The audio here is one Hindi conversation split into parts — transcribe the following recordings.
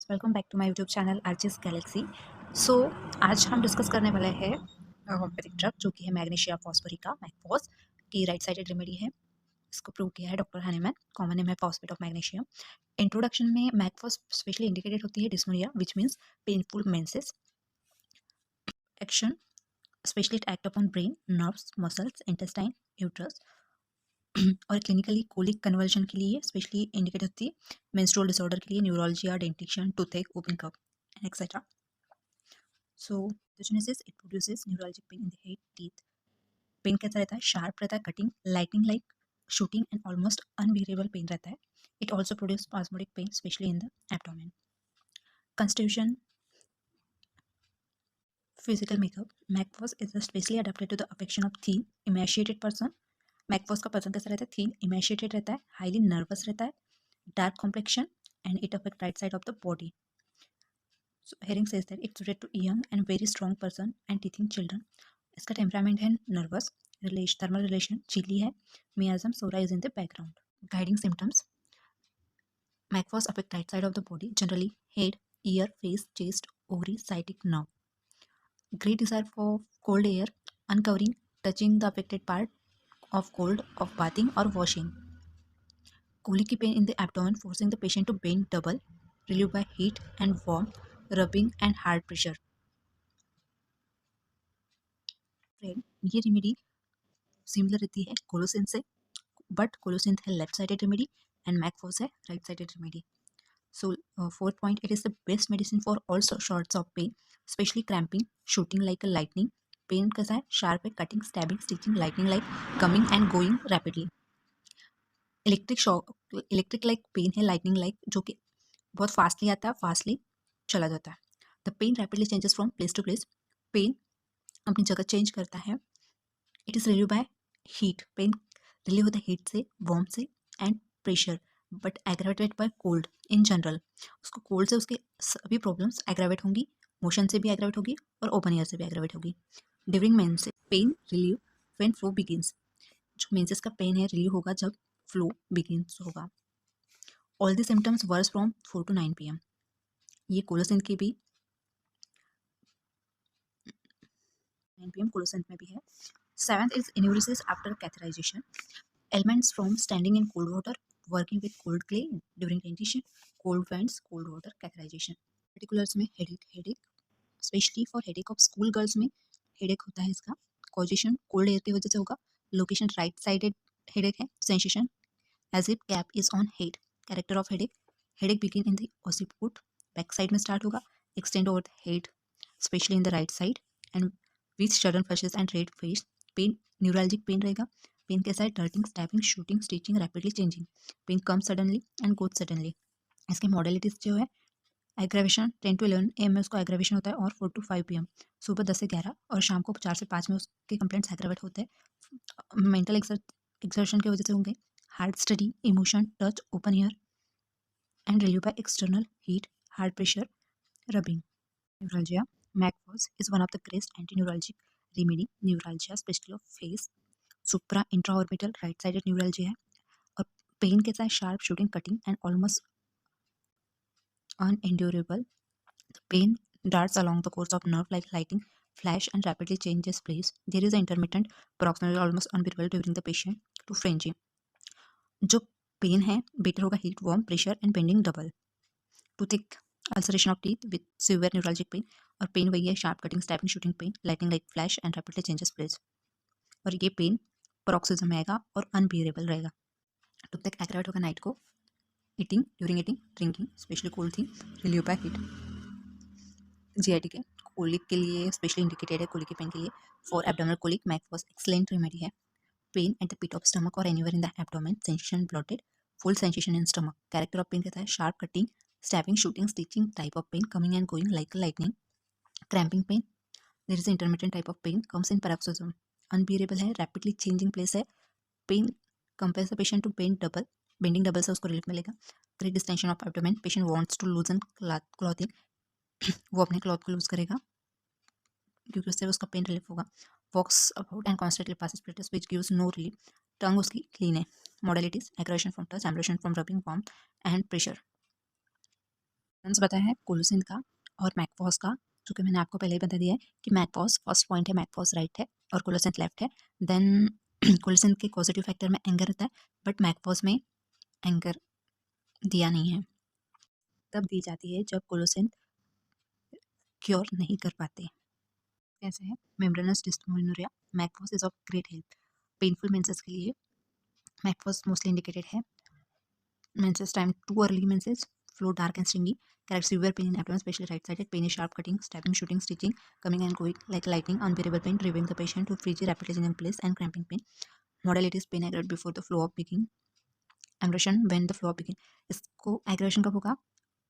Welcome back to my YouTube channel Archis Galaxy. So आज हम डिस्कस करने वाले हैं होम्योपैथिक ड्रग जो कि है मैग्नीशिया फॉस्फोरिका मैकफॉस की राइट साइडेड रेमेडी है। इसको प्रूव किया है डॉक्टर हनीमैन। कॉमन नेम है फॉस्फेट ऑफ मैग्नीशियम। इंट्रोडक्शन में मैकफॉस स्पेशली इंडिकेटेड होती है dysmenorrhea which means painful menses. Action specially it act upon brain, nerves, muscles, intestine, uterus और क्लिनिकली कोलिक कन्वर्जन के लिए स्पेशली इंडिकेट होती है। मेंस्ट्रुअल डिसऑर्डर के लिए, neuralgia, dentition, toothache, whooping cough etcetera. So pathogenesis it produces neuralgic pain in the head, teeth. Pain कैसा रहता है? शार्प रहता है, cutting, lightning like, shooting and almost unbearable pain रहता है। It also produce spasmodic pain specially in the abdomen. Constitution, physical makeup, mag phos is specially adapted to the affection of thin emaciated person. Mag phos का पर्सन कैसा रहता है? थीन इमेशिएटेड रहता है, हाईली नर्वस रहता है, dark complexion and it affect right side of the body. So Herring says that it's suited to young and very strong person and teething children. इसका टेम्परामेंट है नर्वस, थर्मल रिलेशन चिली है, miasm psora is in the background. Guiding symptoms, mag phos affect right side of the body, generally head, ear, face, chest, ovary, sciatic nerve. Great desire for cold air, uncovering, touching the affected part of cold, of bathing or washing. Colicky pain in the abdomen forcing the patient to bend double, relieved by heat and warmth, rubbing and hard pressure. ये रेमेडी सिमिलर रहती है कोलोसिन से, बट कोलोसिन है left sided remedy and Mag Phos है right sided remedy. So, fourth point, it is the best medicine for all sorts of pain, especially cramping, shooting like a lightning. Pain कैसा है? शार्प है, cutting, stabbing, stitching, lightning like, coming and going rapidly. Electric shock, electric like pain है, लाइटनिंग लाइक, जो कि बहुत फास्टली आता है, फास्टली चला जाता है. The pain rapidly changes from place to place. Pain अपनी जगह चेंज करता है. It is relieve by heat. Pain relieve होता है हीट से, वार्म से and pressure, but aggravated by cold in general. उसको कोल्ड से उसके सभी प्रॉब्लम्स एग्रावेट होंगी, मोशन से भी एग्रावेट होगी और ओपन एयर से भी एग्रावेट होगी. During menses pain relieve when flow begins. जो मेंसेस का पेन है रिलीव होगा जब फ्लो बिगिंस होगा. All the symptoms worse from 4 to 9 PM. ये कोलोसिन की भी 9 PM कोलोसिन में भी है. Seventh is enuresis after catheterisation. Ailments from standing in cold water, working with cold clay during dentition, cold winds, cold water, catheterization. Particulars में headache, specially for headache of school girls में हेडेक होता है. इसका कॉजेशन कोल्ड एयर की वजह से होगा. लोकेशन राइट साइडेड हेडेक है. Sensation as if cap is on head. Character of headache, headache begin in the occiput, back side में स्टार्ट होगा, extend over the head specially in the right side and with sudden flushes and red face. Pain neuralgic pain रहेगा. पेन कैसा है? Darting, stabbing, shooting, stitching, rapidly changing. Pain come suddenly and goes suddenly. इसके मॉडलिटीज जो है, एग्रेवेशन 10 to 11 AM में उसको एग्रेवेशन होता है और 4 to 5 PM, सुबह 10 से 11 और शाम को 4 से 5 में उसके कंप्लेंट्स एग्रेवेट होते हैं. मेंटल एक्सर्शन की वजह से होंगे. Hard study, emotion, touch, open air and relieve by external heat, hard pressure, rubbing. Neuralgia, mag phos is one of the greatest anti neuralgic remedy. Neuralgia specially of face, supra intraorbital right sided neuralgia है. और पेन कैसा है? Sharp, shooting, cutting and almost unendurable. The pain darts along the course of nerve like lightning flash and rapidly changes place. There is an intermittent paroxysmal almost unbearable during the patient to frenzy. जो पेन है बेटर होगा heat, warm, pressure and bending double. Toothache, ulceration of teeth with severe neuralgic pain. और पेन वही है, sharp, cutting, stabbing, shooting pain, lightning like flash and rapidly changes place. और ये पेन paroxysm में आएगा और अनबियरेबल रहेगा. टूथिक एग्रावेट होगा नाइट को. Eating, during eating, drinking specially cold थी, रिलीव बाय हीट. जीआईटी के कोलिक के लिए स्पेशली इंडिकेटेड है. कोलिक पेन के लिए for abdominal colic mag phos excellent remedy है. Pain at the pit of stomach और anywhere in the abdomen, sensation bloated, full sensation in stomach. Character of pain कहता है sharp, cutting, stabbing, shooting, stitching type of pain, coming and going like lightning. Cramping pain, there is intermittent type of pain, comes in paroxysm. Unbearable है, रैपिडली चेंजिंग प्लेस है. Pain compels the patient to bend double, bending double से उसको रिलीफ मिलेगा. Great distension of abdomen, patient wants to loosen clothing, वो अपने क्लॉथ को लूज करेगा क्योंकि उससे उसका पेन रिलीफ होगा. Walks about and constantly passes flatus which gives no relief. Tongue उसकी क्लीन है. Modalities aggravation from touch, amelioration from rubbing, warm and pressure. Difference बताया है कोलोसिन का और मैकफॉस का, जो कि मैंने आपको पहले ही बता दिया है कि मैकफॉस फर्स्ट पॉइंट है, मैकफॉस राइट है और कोलोसिन लेफ्ट है। देन कोलोसिन के पॉजिटिव फैक्टर में एंगर रहता है, बट मैकफॉस में एंगर दिया नहीं है। तब दी जाती है जब कोलोसिन क्योर नहीं कर पाते। कैसे है membranous dysmenorrhea, mag phos is of great help. Painful menses के लिए मैकफॉस मोस्टली इंडिकेटेड है। Menses time too early menses, flow dark and stringy, carries severe pain in abdomen, especially right-sided. Pain is sharp, cutting, stabbing, shooting, stitching, coming and going like lightning, unbearable pain, driving the patient to freeze, rapidly changing place, and cramping pain. Modalities pain aggravate before the flow of begin, aggression when the flow of begin. इसको aggression कब होगा?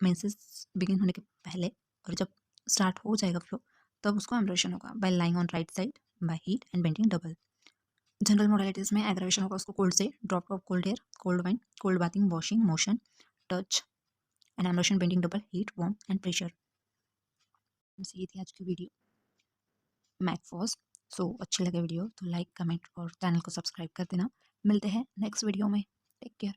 मेंसेस बिगिन होने के पहले, और जब स्टार्ट हो जाएगा फ्लो तब उसको एम्ब्रेशन होगा। By lying on right side, by heat and bending double. General modalities में एग्रेवेशन होगा उसको कोल्ड से, draught of cold air, cold wind, cold bathing, washing, motion, touch and amelioration, bending double, heat, warm and pressure. ये थी आज की वीडियो मैकफॉस। सो अच्छी लगे वीडियो तो लाइक, कमेंट और चैनल को सब्सक्राइब कर देना। मिलते हैं नेक्स्ट वीडियो में। Take care.